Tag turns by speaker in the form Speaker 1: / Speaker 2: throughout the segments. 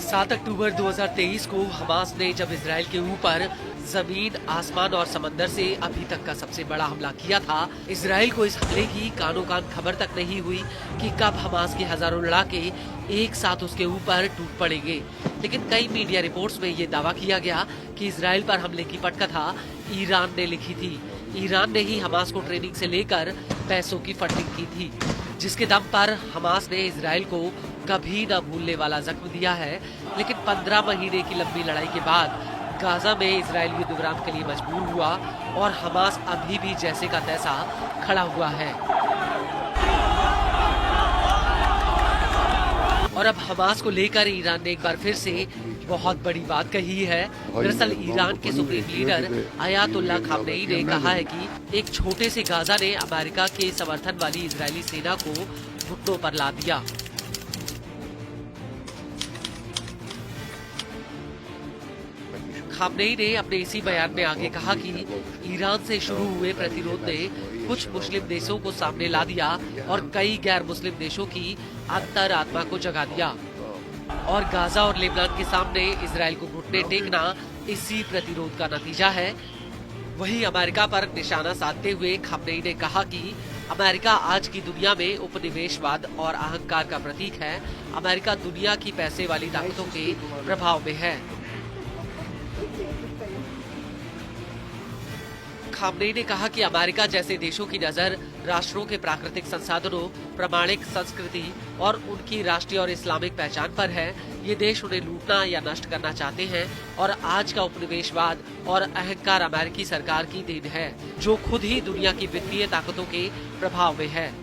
Speaker 1: 7 अक्टूबर 2023 को हमास ने जब इजराइल के ऊपर जमीन, आसमान और समंदर से अभी तक का सबसे बड़ा हमला किया था, इजराइल को इस हमले की कानो कान खबर तक नहीं हुई कि कब हमास के हजारों लड़ाके एक साथ उसके ऊपर टूट पड़ेंगे। लेकिन कई मीडिया रिपोर्ट्स में ये दावा किया गया कि इजराइल पर हमले की पटकथा ईरान ने लिखी थी। ईरान ने ही हमास को ट्रेनिंग से लेकर पैसों की फंडिंग की थी, जिसके दम पर हमास ने इजराइल को कभी न भूलने वाला जख्म दिया है। लेकिन 15 महीने की लंबी लड़ाई के बाद गाजा में इजराइल युद्ध विराम के लिए मजबूर हुआ और हमास अभी भी जैसे का तैसा खड़ा हुआ है। और अब हमास को लेकर ईरान ने एक बार फिर से बहुत बड़ी बात कही है। दरअसल ईरान के सुप्रीम लीडर अयातुल्ला खामनेई ने कहा है कि एक छोटे से गाजा ने अमेरिका के समर्थन वाली इजरायली सेना को घुटनों पर ला दिया। खामनेई ने अपने इसी बयान में आगे कहा कि ईरान से शुरू हुए प्रतिरोध ने कुछ मुस्लिम देशों को सामने ला दिया और कई गैर मुस्लिम देशों की अंतरात्मा को जगा दिया, और गाजा और लेबनान के सामने इजराइल को घुटने टेकना इसी प्रतिरोध का नतीजा है। वहीं अमेरिका पर निशाना साधते हुए खामनेई ने कहा कि अमेरिका आज की दुनिया में उपनिवेशवाद और अहंकार का प्रतीक है। अमेरिका दुनिया की पैसे वाली ताकतों के प्रभाव में है। खामनेई ने कहा कि अमेरिका जैसे देशों की नजर राष्ट्रों के प्राकृतिक संसाधनों, प्रामाणिक संस्कृति और उनकी राष्ट्रीय और इस्लामिक पहचान पर है। ये देश उन्हें लूटना या नष्ट करना चाहते हैं, और आज का उपनिवेशवाद और अहंकार अमेरिकी सरकार की देन है, जो खुद ही दुनिया की वित्तीय ताकतों के प्रभाव में है।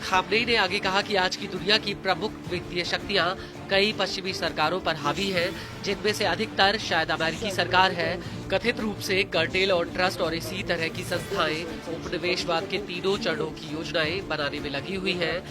Speaker 1: खामनेई ने आगे कहा कि आज की दुनिया की प्रमुख वित्तीय शक्तियां कई पश्चिमी सरकारों पर हावी हैं, जिनमें से अधिकतर शायद अमेरिकी सरकार है। कथित रूप से कार्टेल और ट्रस्ट और इसी तरह की संस्थाएं उपनिवेशवाद के तीनों चरणों की योजनाएं बनाने में लगी हुई हैं।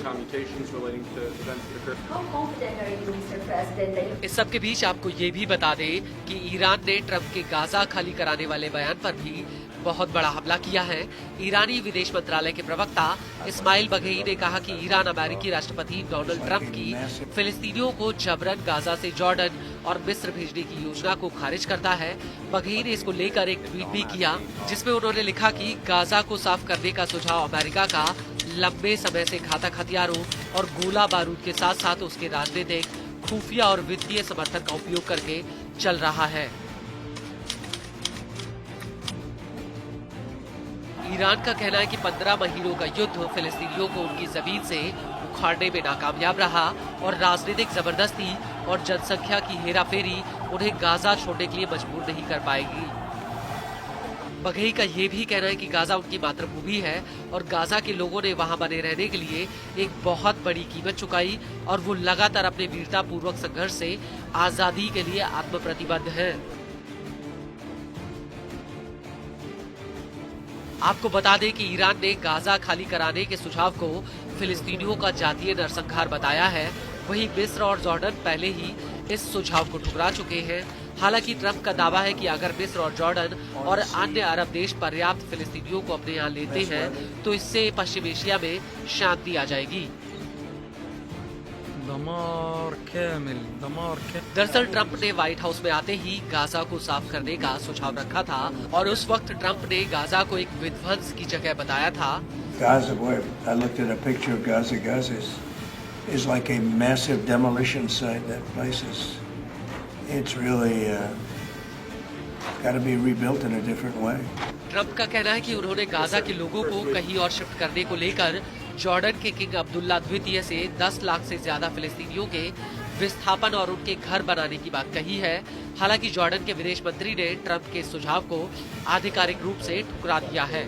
Speaker 1: इस सब के बीच आपको ये भी बता दें कि ईरान ने ट्रंप के गाजा खाली कराने वाले बयान पर भी बहुत बड़ा हमला किया है। ईरानी विदेश मंत्रालय के प्रवक्ता इस्माइल बघेई ने कहा कि ईरान अमेरिकी राष्ट्रपति डोनाल्ड ट्रंप की फिलिस्तीनियों को जबरन गाजा से जॉर्डन और मिस्र भेजने की योजना को खारिज करता है। बघेई ने इसको लेकर एक ट्वीट भी किया, जिसमें उन्होंने लिखा कि गाजा को साफ करने का सुझाव अमेरिका का लंबे समय से घातक हथियारों और गोला बारूद के साथ साथ उसके राजनीतिक, खुफिया और वित्तीय समर्थन का उपयोग करके चल रहा है। ईरान का कहना है कि 15 महीनों का युद्ध फिलिस्तीनियों को उनकी जमीन से उखाड़ने में नाकामयाब रहा, और राजनीतिक जबरदस्ती और जनसंख्या की हेराफेरी उन्हें गाजा छोड़ने के लिए मजबूर नहीं कर पाएगी। बघेई का ये भी कहना है कि गाजा उनकी मातृभूमि है और गाजा के लोगों ने वहां बने रहने के लिए एक बहुत बड़ी कीमत चुकाई, और वो लगातार अपने वीरतापूर्वक संघर्ष से आजादी के लिए आत्मप्रतिबद्ध हैं। आपको बता दें कि ईरान ने गाजा खाली कराने के सुझाव को फिलिस्तीनियों का जातीय नरसंहार बताया है। वहीं मिस्र और जॉर्डन पहले ही इस सुझाव को ठुकरा चुके हैं। हालांकि ट्रंप का दावा है कि अगर मिस्र और जॉर्डन और अन्य अरब देश पर्याप्त फिलिस्तीनियों को अपने यहाँ लेते हैं, तो इससे पश्चिम एशिया में शांति आ जाएगी। दरअसल ट्रंप ने व्हाइट हाउस में आते ही गाजा को साफ करने का सुझाव रखा था, और उस वक्त ट्रंप ने गाजा को एक विध्वंस की जगह बताया था।
Speaker 2: Gaza, where I looked at a picture of Gaza. Gaza is like a massive demolition site. That place it's really got to be rebuilt in a different way.
Speaker 1: Trump का कहना है कि उन्होंने गाजा के लोगों को कहीं और शिफ्ट करने को लेकर जॉर्डन के किंग अब्दुल्ला द्वितीय से 10 लाख से ज्यादा फिलिस्तीनियों के विस्थापन और उनके घर बनाने की बात कही है। हालांकि जॉर्डन के विदेश मंत्री ने ट्रंप के सुझाव को आधिकारिक रूप से ठुकरा दिया है।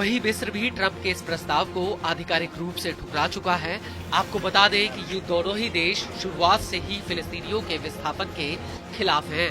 Speaker 1: वहीं मिस्र भी ट्रंप के इस प्रस्ताव को आधिकारिक रूप से ठुकरा चुका है। आपको बता दें कि ये दोनों ही देश शुरुआत से ही फिलिस्तीनियों के विस्थापन के खिलाफ हैं।